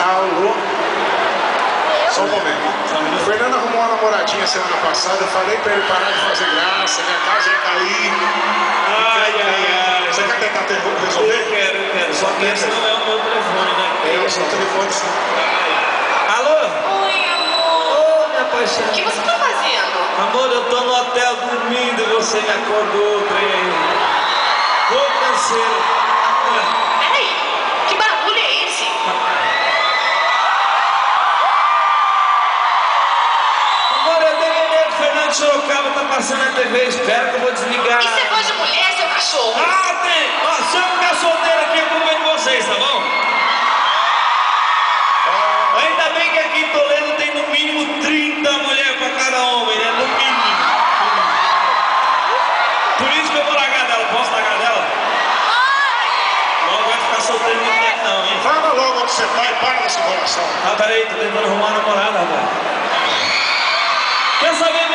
Alô? Só um momento. O Fernando arrumou uma namoradinha semana passada. Eu falei pra ele parar de fazer graça, minha casa ia cair. Ai. Você quer tentar resolver? Eu quero. Só que esse não é o meu telefone, né? É o seu telefone, sim. Alô? Oi, amor. Ô, minha paixão. O que você tá fazendo? Amor, eu tô no hotel dormindo e você me acordou, trem. Ô, canseiro. Peraí, que barulho é esse? Amor, eu DVD do Fernando Sorocaba, tá passando na TV, espera que eu vou desligar. Isso é voz de mulher, seu cachorro? Ah, tem! Ó, se eu ficar solteiro aqui, eu acompanho vocês, tá bom? Ainda bem que aqui em Toledo tem no mínimo 30 mulheres pra cada homem, né? No mínimo. Por isso que eu vou largar dela. Posso largar dela? Não vai ficar solteiro muito tempo não, hein? Fala logo onde você tá e para dessa enrolação. Ah, peraí, tô tentando arrumar uma namorada, rapaz. Quer saber?